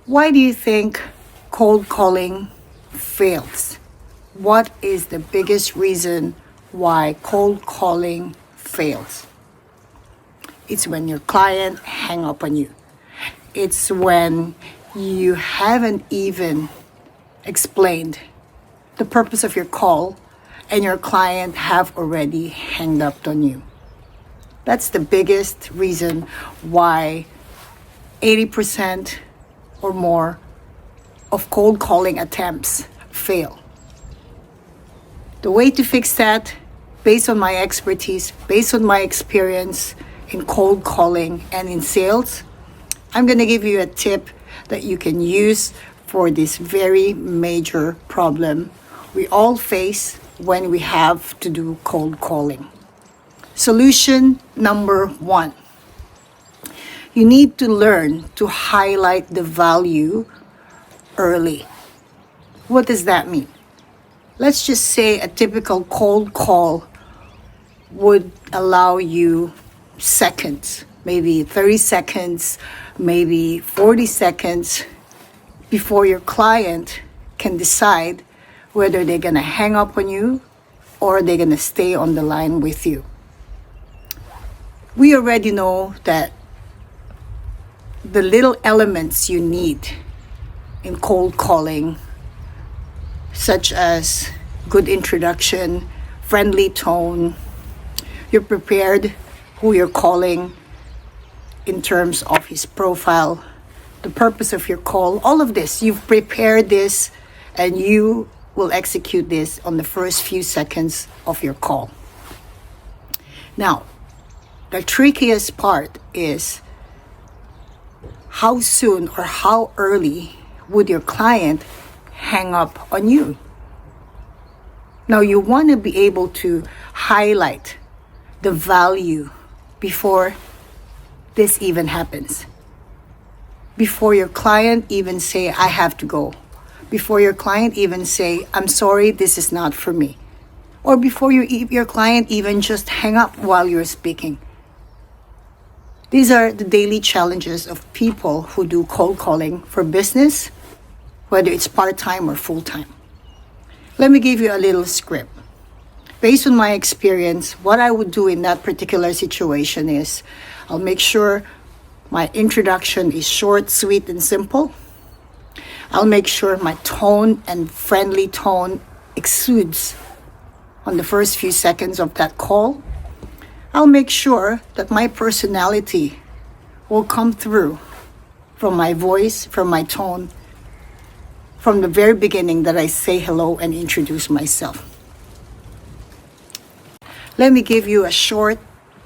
Why do you think cold calling fails? What is the biggest reason why cold calling fails? It's when your client hang up on you. It's when you haven't even explained the purpose of your call and your client have already hanged up on you. That's the biggest reason why 80% or more of cold calling attempts fail. The way to fix that, based on my expertise, based on my experience in cold calling and in sales, I'm going to give you a tip that you can use for this very major problem we all face when we have to do cold calling. Solution number 1. You need to learn to highlight the value early. What does that mean? Let's just say a typical cold call would allow you seconds, maybe 30 seconds, maybe 40 seconds before your client can decide whether they're going to hang up on you or they're going to stay on the line with you. We already know that the little elements you need in cold calling, such as good introduction, friendly tone, you're prepared who you're calling in terms of his profile, the purpose of your call, all of this, you've prepared this and you will execute this on the first few seconds of your call. Now, the trickiest part is how soon or how early would your client hang up on you? Now, you want to be able to highlight the value before this even happens. Before your client even say, I have to go. Before your client even say, I'm sorry, this is not for me. Or before your client even just hang up while you're speaking. These are the daily challenges of people who do cold calling for business, whether it's part-time or full-time. Let me give you a little script. Based on my experience, what I would do in that particular situation is I'll make sure my introduction is short, sweet, and simple. I'll make sure my tone and friendly tone exudes on the first few seconds of that call. I'll make sure that my personality will come through from my voice, from my tone, from the very beginning that I say hello and introduce myself. Let me give you a short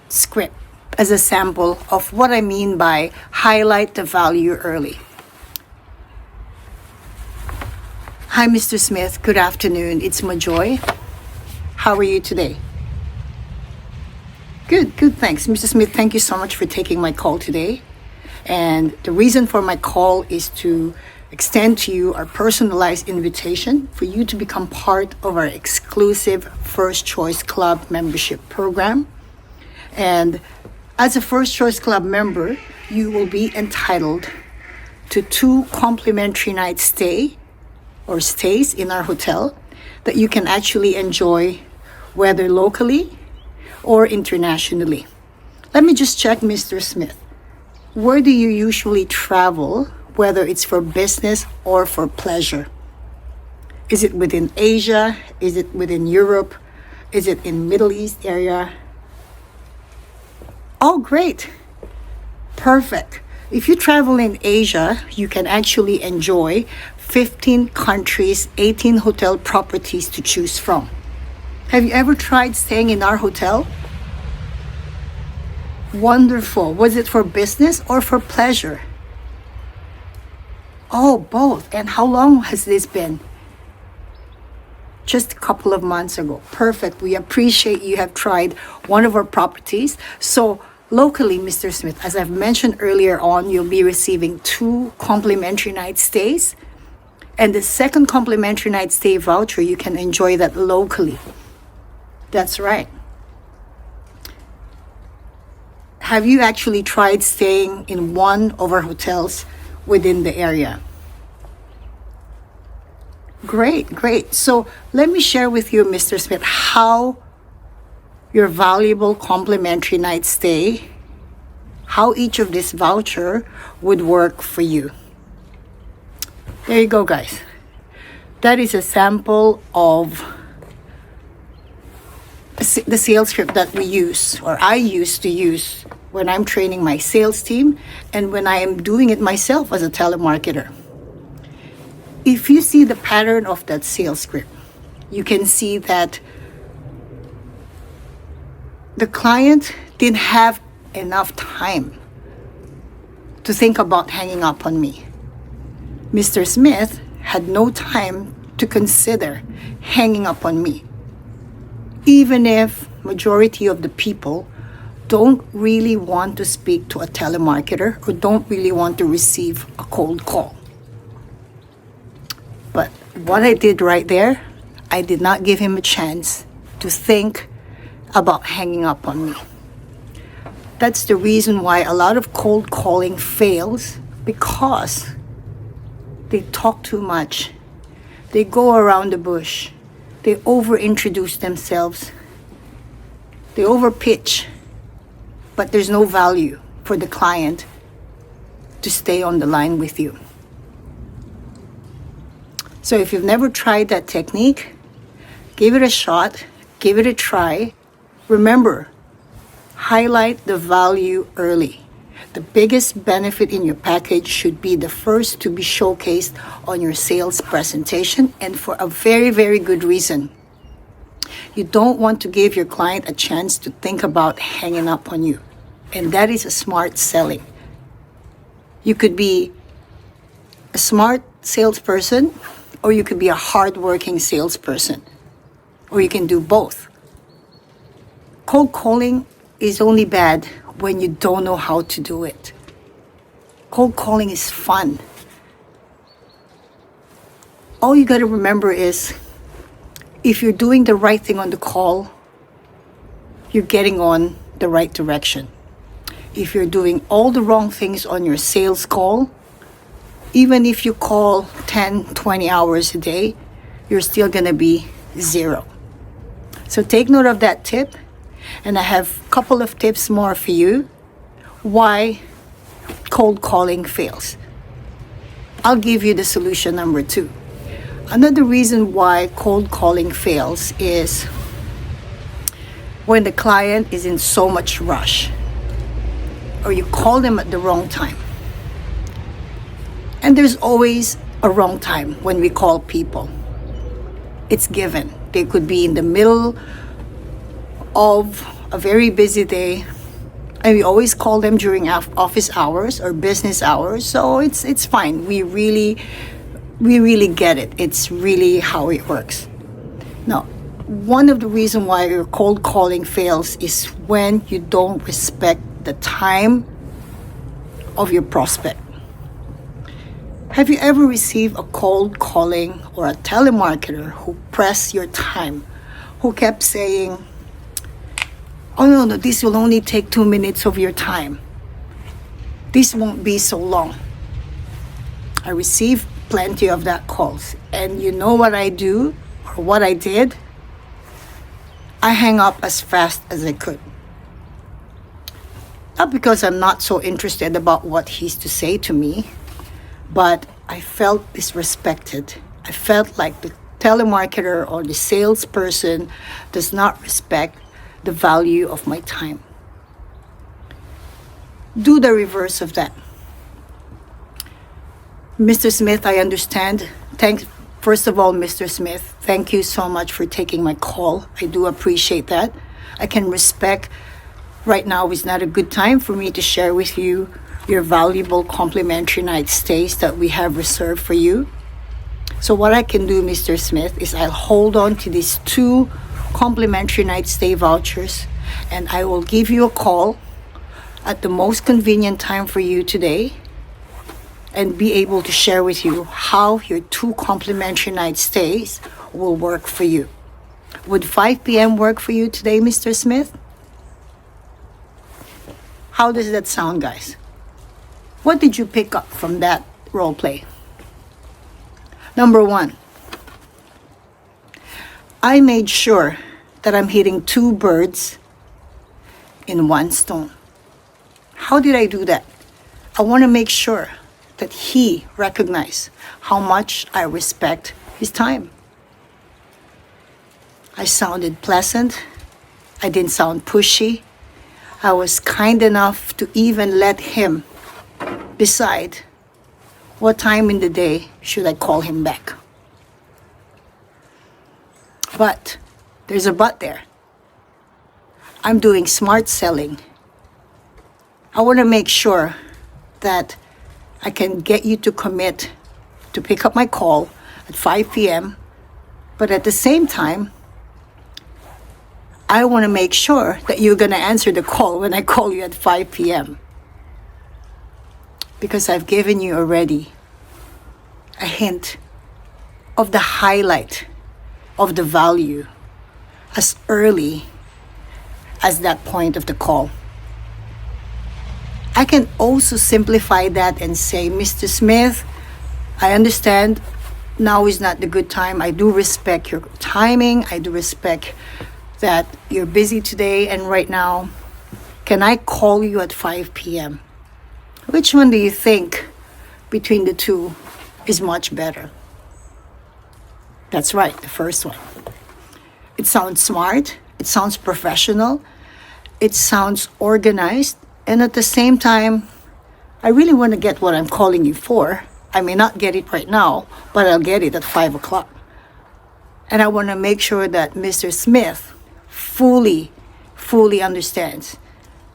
script as a sample of what I mean by highlight the value early. Hi, Mr. Smith. Good afternoon. It's Majoy. How are you today? Good, thanks. Mr. Smith, thank you so much for taking my call today. And the reason for my call is to extend to you our personalized invitation for you to become part of our exclusive First Choice Club membership program. And as a First Choice Club member, you will be entitled to 2 complimentary night stays in our hotel that you can actually enjoy whether locally or internationally. Let me just check, Mr. Smith. Where do you usually travel, whether it's for business or for pleasure? Is it within Asia? Is it within Europe? Is it in Middle East area? Oh, great. Perfect. If you travel in Asia, you can actually enjoy 15 countries, 18 hotel properties to choose from. Have you ever tried staying in our hotel? Wonderful. Was it for business or for pleasure? Oh, both. And how long has this been? Just a couple of months ago. Perfect. We appreciate you have tried one of our properties. So locally, Mr. Smith, as I've mentioned earlier on, you'll be receiving 2 complimentary night stays. And the second complimentary night stay voucher, you can enjoy that locally. That's right. Have you actually tried staying in one of our hotels within the area? Great. So let me share with you, Mr. Smith, how your valuable complimentary night stay, how each of this voucher would work for you. There you go, guys. That is a sample of the sales script that we use, or I used to use when I'm training my sales team and when I am doing it myself as a telemarketer. If you see the pattern of that sales script, you can see that the client didn't have enough time to think about hanging up on me. Mr. Smith had no time to consider hanging up on me. Even if majority of the people don't really want to speak to a telemarketer or don't really want to receive a cold call. But what I did right there, I did not give him a chance to think about hanging up on me. That's the reason why a lot of cold calling fails, because they talk too much. They go around the bush. They over-introduce themselves. They over-pitch. But there's no value for the client to stay on the line with you. So if you've never tried that technique, give it a shot, give it a try. Remember, highlight the value early. The biggest benefit in your package should be the first to be showcased on your sales presentation, and for a very, very good reason. You don't want to give your client a chance to think about hanging up on you. And that is a smart selling. You could be a smart salesperson, or you could be a hardworking salesperson, or you can do both. Cold calling is only bad when you don't know how to do it. Cold calling is fun. All you got to remember is, if you're doing the right thing on the call, you're getting on the right direction. If you're doing all the wrong things on your sales call, even if you call 10, 20 hours a day, you're still going to be zero. So take note of that tip. And I have a couple of tips more for you why cold calling fails. I'll give you the solution number 2. Another reason why cold calling fails is when the client is in so much rush, or you call them at the wrong time. And there's always a wrong time when we call people. It's given. They could be in the middle of a very busy day, and we always call them during office hours or business hours, so it's fine. We really get it. It's really how it works. Now, one of the reasons why your cold calling fails is when you don't respect the time of your prospect. Have you ever received a cold calling or a telemarketer who pressed your time, who kept saying, "Oh no, this will only take 2 minutes of your time. This won't be so long." I received plenty of that calls. And you know what I do, or what I did? I hang up as fast as I could. Not because I'm not so interested about what he's to say to me, but I felt disrespected. I felt like the telemarketer or the salesperson does not respect the value of my time. Do the reverse of that. Mr. Smith, I understand. First of all, Mr. Smith, thank you so much for taking my call. I do appreciate that. I can respect right now is not a good time for me to share with you your valuable complimentary night stays that we have reserved for you. So what I can do, Mr. Smith, is I'll hold on to these 2 complimentary night stay vouchers, and I will give you a call at the most convenient time for you today, and be able to share with you how your 2 complimentary night stays will work for you. Would 5 p.m. work for you today, Mr. Smith? How does that sound, guys? What did you pick up from that role play? Number 1, I made sure that I'm hitting 2 birds in 1 stone. How did I do that? I want to make sure that he recognizes how much I respect his time. I sounded pleasant. I didn't sound pushy. I was kind enough to even let him decide what time in the day should I call him back. But there's a but there. I'm doing smart selling. I want to make sure that I can get you to commit to pick up my call at 5 p.m. But at the same time, I want to make sure that you're going to answer the call when I call you at 5 p.m. Because I've given you already a hint of the highlight of the value as early as that point of the call. I can also simplify that and say, Mr. Smith, I understand now is not the good time. I do respect your timing. I do respect that you're busy today and right now. Can I call you at 5 p.m.? Which one do you think between the 2 is much better? That's right, the first one. It sounds smart, it sounds professional, it sounds organized, and at the same time, I really want to get what I'm calling you for. I may not get it right now, but I'll get it at 5 o'clock. And I want to make sure that Mr. Smith fully understands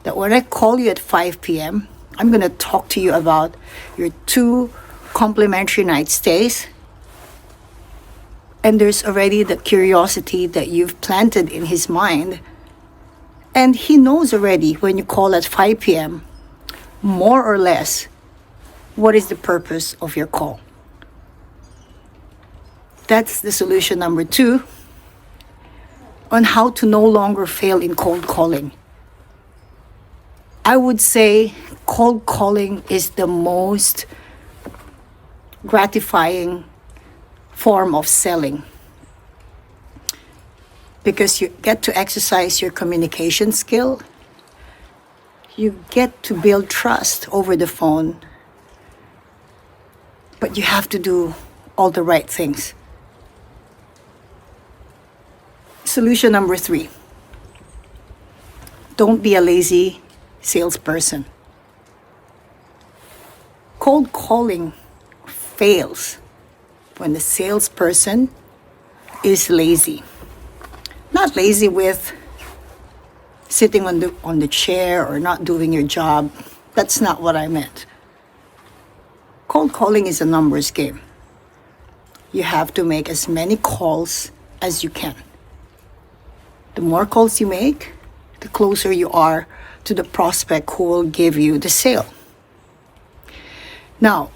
that when I call you at 5 p.m., I'm going to talk to you about your 2 complimentary night stays. And there's already the curiosity that you've planted in his mind. And he knows already when you call at 5 p.m., more or less, what is the purpose of your call. That's the solution number 2 on how to no longer fail in cold calling. I would say cold calling is the most gratifying form of selling because you get to exercise your communication skill. You get to build trust over the phone, but you have to do all the right things. Solution number 3. Don't be a lazy salesperson. Cold calling fails when the salesperson is lazy. Not lazy with sitting on the chair or not doing your job. That's not what I meant. Cold calling is a numbers game. You have to make as many calls as you can. The more calls you make, the closer you are to the prospect who will give you the sale. Now,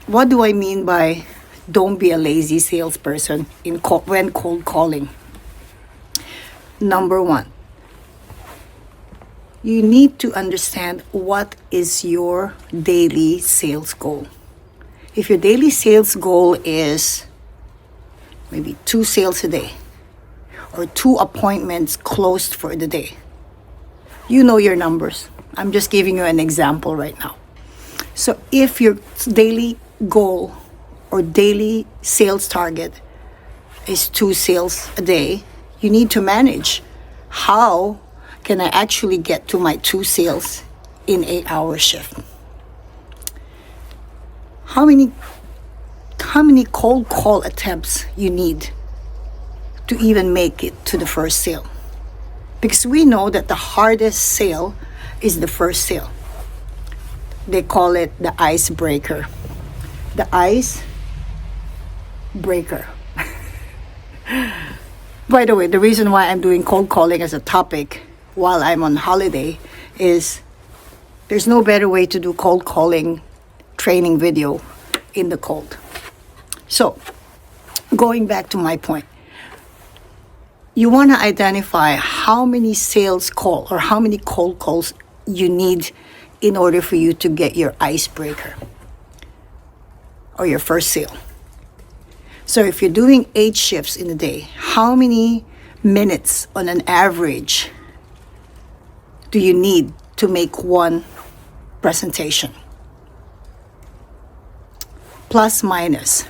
what do I mean by don't be a lazy salesperson when cold calling? Number 1, you need to understand what is your daily sales goal. If your daily sales goal is maybe 2 sales a day or 2 appointments closed for the day, you know your numbers. I'm just giving you an example right now. So if your daily goal or daily sales target is 2 sales a day, you need to manage how can I actually get to my 2 sales in 8-hour shift. How many cold call attempts you need to even make it to the first sale? Because we know that the hardest sale is the first sale. They call it the icebreaker. The ice breaker. By the way, the reason why I'm doing cold calling as a topic while I'm on holiday is there's no better way to do cold calling training video in the cold. So, going back to my point, you want to identify how many sales call or how many cold calls you need in order for you to get your icebreaker or your first sale. So if you're doing 8 shifts in a day, how many minutes on an average do you need to make one presentation? Plus minus.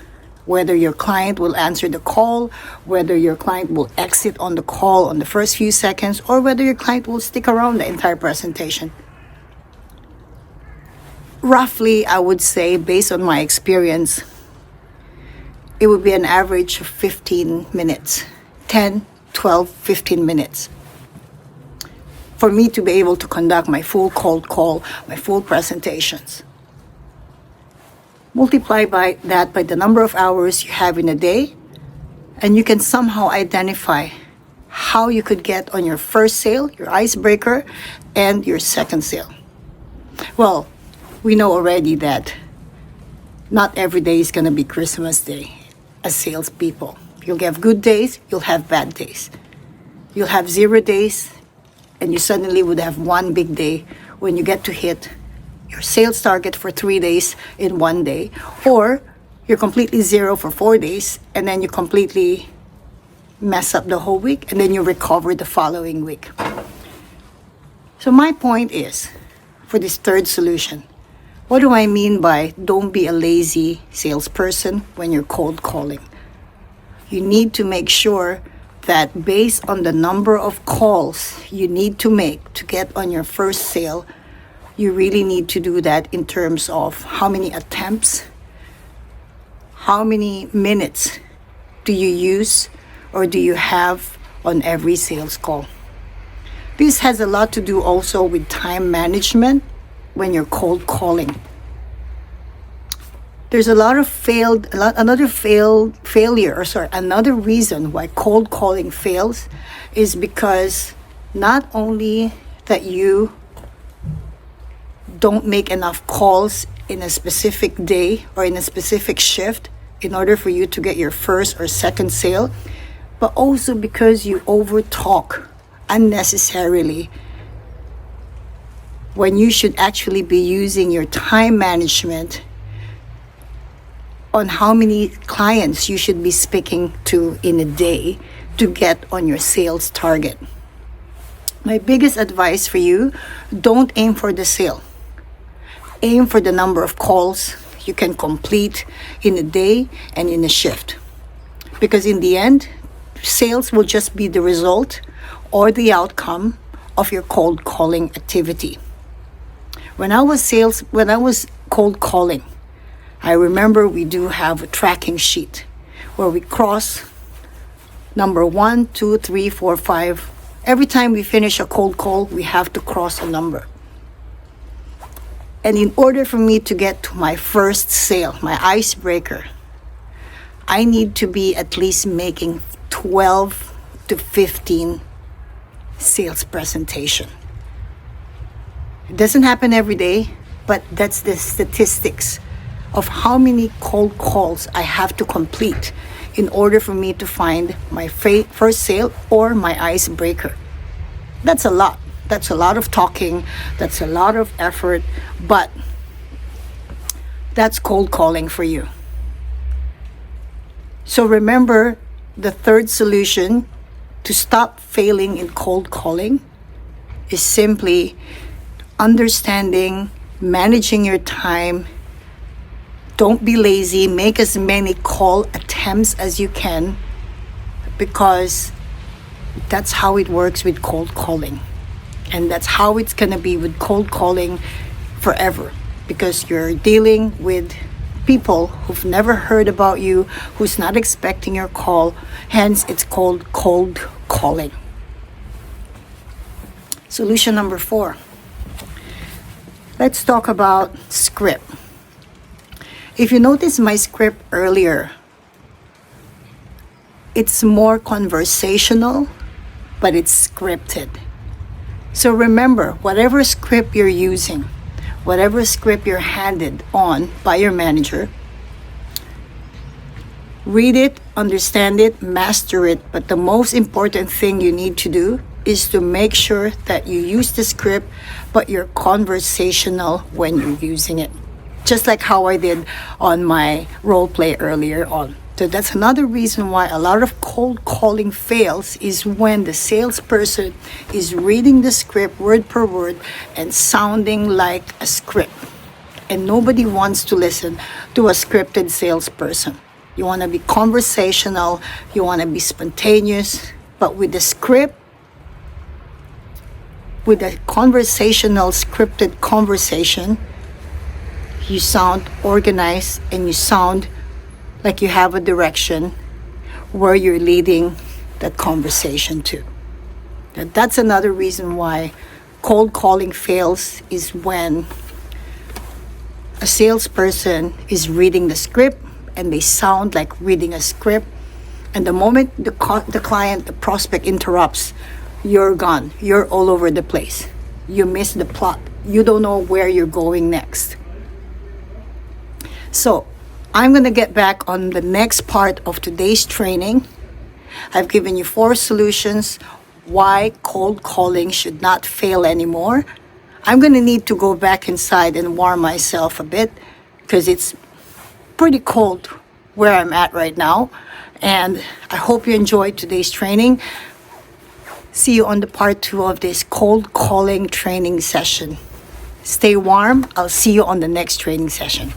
Whether your client will answer the call, whether your client will exit on the call on the first few seconds, or whether your client will stick around the entire presentation. Roughly, I would say, based on my experience, it would be an average of 15 minutes, 10, 12, 15 minutes for me to be able to conduct my full cold call, my full presentations. Multiply by that by the number of hours you have in a day, and you can somehow identify how you could get on your first sale, your icebreaker, and your second sale. Well, we know already that not every day is going to be Christmas Day as salespeople. You'll have good days, you'll have bad days. You'll have 0 days, and you suddenly would have one big day when you get to hit your sales target for 3 days in 1 day, or you're completely zero for 4 days and then you completely mess up the whole week and then you recover the following week. So my point is, for this third solution, what do I mean by don't be a lazy salesperson when you're cold calling? You need to make sure that based on the number of calls you need to make to get on your first sale, you really need to do that in terms of how many attempts, how many minutes do you use or do you have on every sales call. This has a lot to do also with time management when you're cold calling. There's another reason why cold calling fails is because not only that you don't make enough calls in a specific day or in a specific shift in order for you to get your first or second sale, but also because you overtalk unnecessarily when you should actually be using your time management on how many clients you should be speaking to in a day to get on your sales target. My biggest advice for you, don't aim for the sale. Aim for the number of calls you can complete in a day and in a shift. Because in the end, sales will just be the result or the outcome of your cold calling activity. When I was cold calling, I remember we do have a tracking sheet where we cross number 1, 2, 3, 4, 5. Every time we finish a cold call, we have to cross a number. And in order for me to get to my first sale, my icebreaker, I need to be at least making 12 to 15 sales presentation. It doesn't happen every day, but that's the statistics of how many cold calls I have to complete in order for me to find my first sale or my icebreaker. That's a lot. That's a lot of talking. That's a lot of effort, but that's cold calling for you. So remember, the third solution to stop failing in cold calling is simply understanding, managing your time. Don't be lazy. Make as many call attempts as you can, because that's how it works with cold calling. And that's how it's going to be with cold calling forever, because you're dealing with people who've never heard about you, who's not expecting your call. Hence, it's called cold calling. Solution number 4. Let's talk about script. If you notice my script earlier, it's more conversational, but it's scripted. So remember, whatever script you're using, whatever script you're handed on by your manager, read it, understand it, master it. But the most important thing you need to do is to make sure that you use the script, but you're conversational when you're using it. Just like how I did on my role play earlier on. So that's another reason why a lot of cold calling fails, is when the salesperson is reading the script word per word and sounding like a script. And nobody wants to listen to a scripted salesperson. You want to be conversational, you want to be spontaneous, but with the script, with a conversational scripted conversation, you sound organized and you sound like you have a direction where you're leading that conversation to. That's another reason why cold calling fails, is when a salesperson is reading the script and they sound like reading a script, and the moment the client, the prospect interrupts, you're gone. You're all over the place. You miss the plot. You don't know where you're going next. So I'm going to get back on the next part of today's training. I've given you 4 solutions why cold calling should not fail anymore. I'm going to need to go back inside and warm myself a bit, because it's pretty cold where I'm at right now. And I hope you enjoyed today's training. See you on the part 2 of this cold calling training session. Stay warm. I'll see you on the next training session.